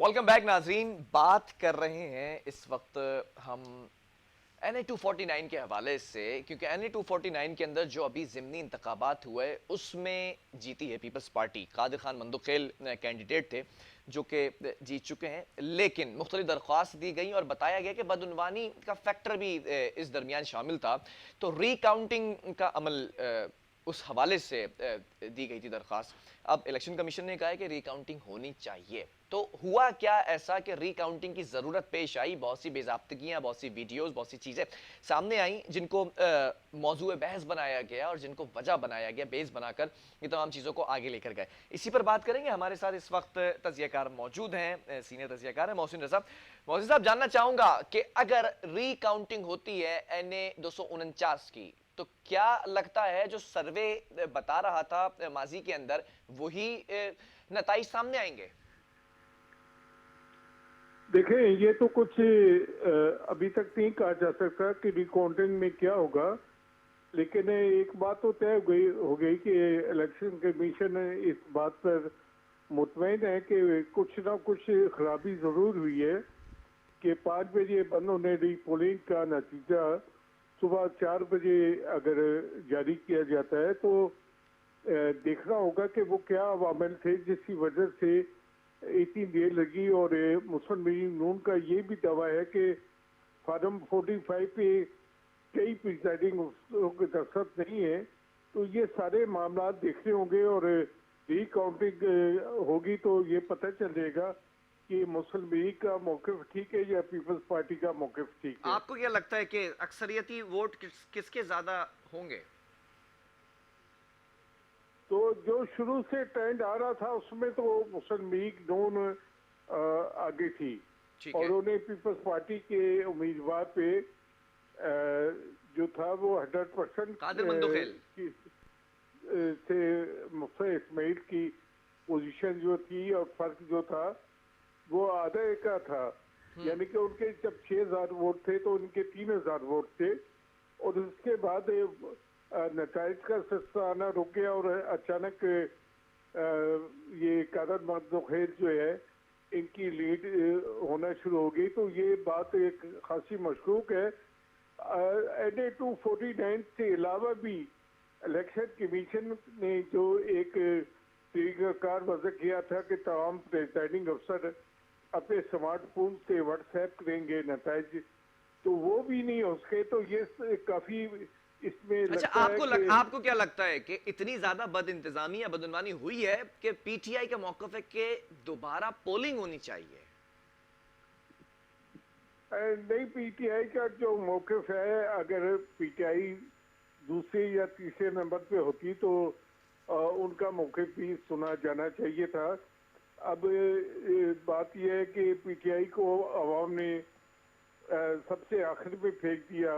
Welcome back नाजरीन। बात कर रहे हैं इस वक्त हम NA 249 के हवाले से, क्योंकि NA 249 के अंदर जो अभी ज़िमनी इंतखाबात हुए उसमें जीती है पीपल्स पार्टी। कादिर खान मंदुखेल कैंडिडेट थे जो कि जीत चुके हैं, लेकिन मुख्तलिफ दरख्वास्त दी गई और बताया गया कि बदउनवानी का फैक्टर भी इस दरमियान शामिल था। तो रिकाउंटिंग का अमल उस हवाले से दी गई थी दरख्वास्त। अब इलेक्शन कमीशन ने कहा है कि रिकाउंटिंग होनी चाहिए। तो हुआ क्या ऐसा कि रिकाउंटिंग की ज़रूरत पेश आई? बहुत सी बेज़ाब्तगियाँ, बहुत सी वीडियोज़, बहुत सी चीज़ें सामने आई जिनको मौजूए बहस बनाया गया और जिनको वजह बनाया गया, बेस बनाकर ये तमाम चीज़ों को आगे लेकर गए। इसी पर बात करेंगे। हमारे साथ इस वक्त तजियाकार मौजूद हैं, सीनियर तजियाकार हैं मोहसिन रज़ा। मोहसिन साहब, जानना चाहूँगा कि अगर रिकाउंटिंग होती है NA 249 की, तो क्या लगता है जो सर्वे बता रहा था माजी के अंदर वही नताइज सामने आएंगे? देखें, ये तो कुछ अभी तक नहीं कहा जा सकता कि रिकाउंटिंग में क्या होगा, लेकिन एक बात तो तय हो गई कि इलेक्शन कमीशन इस बात पर मुतमईन है कि कुछ ना कुछ खराबी जरूर हुई है कि 5 बजे बंद होने रही पोलिंग का नतीजा सुबह 4 बजे अगर जारी किया जाता है तो देखना होगा कि वो क्या अवामिल थे जिसकी वजह से इतनी देर लगी। और मुस्लिम लीग नून का ये भी दावा है कि फार्म 45 पे कई प्रिजाइडिंग अफसरों की दस्तखत नहीं है। तो ये सारे मामला देखने होंगे और रिकाउंटिंग होगी तो ये पता चलेगा कि मुस्लिम लीग का मौक़िफ़ ठीक है या पीपल्स पार्टी का मौक़िफ़ ठीक है। आपको क्या लगता है कि अक्सरियती वोट किसके ज्यादा होंगे? तो जो शुरू से ट्रेंड आ रहा था उसमें तो मुस्लिम लीग नून आगे थी ठीक और है। उन्हें पीपल्स पार्टी के उम्मीदवार पे जो था वो 100% कादिर मंदुखेल। से मुफ्ता इस्माइल की पोजीशन जो थी और फर्क जो था वो आधे का था। यानी कि उनके जब 6,000 वोट थे तो उनके 3,000 वोट थे और उसके बाद नताइज का सिलसिला आना रुक गया और अचानक ये कादर मंदुखेल जो है इनकी लीड होना शुरू हो गई। तो ये बात एक खासी मशकूक है। NA 249 से अलावा भी इलेक्शन कमीशन ने जो एक तरीकाकार वजह किया था कि तमाम प्रिजाइडिंग अफसर अपने स्मार्टफोन से व्हाट्सएप करेंगे नताइज, तो वो भी नहीं हो सके। तो ये काफी इसमें अच्छा, लगता है कि आपको क्या लगता है कि इतनी ज्यादा बद इंतजामी या बदउनवानी हुई है कि PTI का मौकफ है कि दोबारा पोलिंग होनी चाहिए? नई PTI का जो मौकफ है, अगर PTI दूसरे या तीसरे नंबर पे होती तो उनका मौकफ भी सुना जाना चाहिए था। अब बात यह है कि PTI को अवाम ने सबसे आखिर में फेंक दिया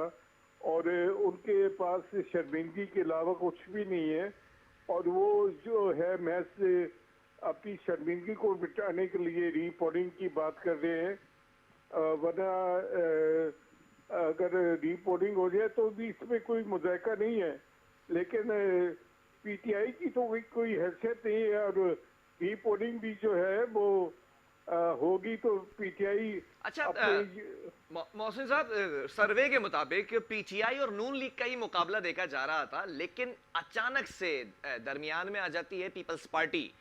और उनके पास शर्मिंदगी के अलावा कुछ भी नहीं है और वो जो है महज अपनी शर्मिंदगी को मिटाने के लिए रीपोलिंग की बात कर रहे हैं। वरना अगर रीपोलिंग हो जाए तो भी इसमें कोई मुज़ायका नहीं है, लेकिन PTI की तो कोई हैसियत नहीं है और रीपोलिंग भी जो है वो होगी तो PTI अच्छा, अपने मोहसिन साहब, सर्वे के मुताबिक PTI और नून लीग का ही मुकाबला देखा जा रहा था, लेकिन अचानक से दरमियान में आ जाती है पीपल्स पार्टी।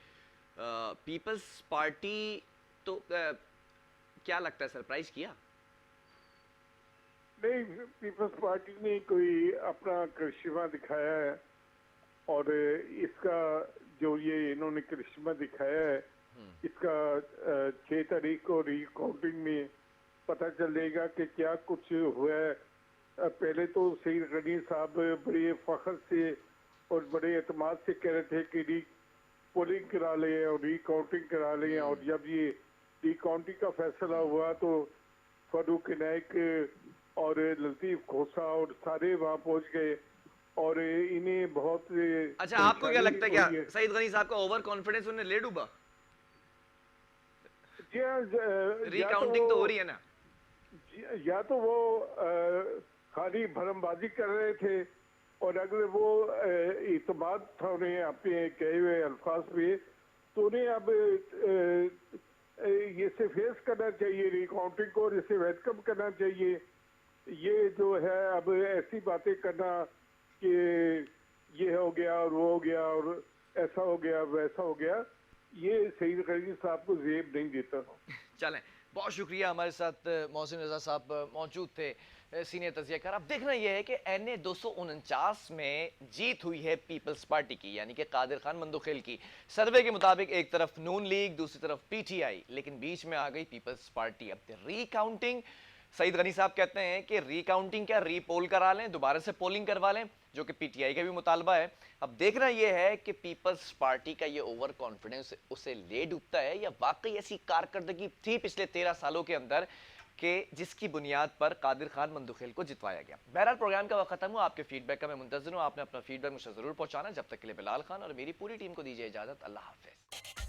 पीपल्स पार्टी तो क्या लगता है, सरप्राइज किया? नहीं, पीपल्स पार्टी ने कोई अपना करिश्मा दिखाया है और इसका जो ये इन्होंने करिश्मा दिखाया है इसका 6 तारीख को रिकाउंटिंग में पता चलेगा कि क्या कुछ हुआ है। पहले तो सईद गनी साहब बड़े फख्र से और बड़े एतमाद से कह रहे थे कि पोलिंग करा लें और रिकाउंटिंग करा लें, और जब ये रिकाउंटिंग का फैसला हुआ तो फारूक नायक और लतीफ खोसा और सारे वहां पहुंच गए और इन्हें बहुत अच्छा, आपको क्या परेशानी लगता है, क्या हुई है। सईद गनी साहब का ओवर कॉन्फिडेंस उन्हें ले डूबा? जी हाँ, रिकाउंटिंग तो हो रही है ना? या तो वो खाली भरमबाजी कर रहे थे और अगर वो इतमाद था उन्हें अपने कहे हुए अल्फाज पे, तो उन्हें अब ये से फेस करना चाहिए रिकाउंटिंग को और इसे वेलकम करना चाहिए। ये जो है अब ऐसी बातें करना कि ये हो गया और वो हो गया और ऐसा हो गया वैसा हो गया, ये सईद गनी साहब को जेब नहीं देता। चलें, बहुत शुक्रिया, हमारे साथ मोहसिन रजा साहब मौजूद थे, सीनियर तजियाकार। अब देखना यह है कि NA 249 में जीत हुई है पीपल्स पार्टी की, यानी कि कादिर खान मंदुखेल की। सर्वे के मुताबिक एक तरफ नून लीग, दूसरी तरफ PTI, लेकिन बीच में आ गई पीपल्स पार्टी। अब रीकाउंटिंग, सईद गनी साहब कहते हैं कि रीकाउंटिंग क्या, रीपोल करा लें, दोबारा से पोलिंग करवा लें, जो कि PTI का भी मुतालबा है। अब देखना यह है कि पीपल्स पार्टी का ये ओवर कॉन्फिडेंस उसे ले डूबता है या वाकई ऐसी कारकर्दगी थी पिछले 13 सालों के अंदर कि जिसकी बुनियाद पर कादिर खान मंदुखेल को जितवाया गया। बहरहाल प्रोग्राम का वक्त खत्म हुआ, आपके फीडबैक का मैं मुंतज़िर हूँ। आपने अपना फीडबैक मुझे ज़रूर पहुंचाना। जब तक के लिए बिलाल खान और मेरी पूरी टीम को दीजिए इजाज़त। अल्लाह हाफ़िज़।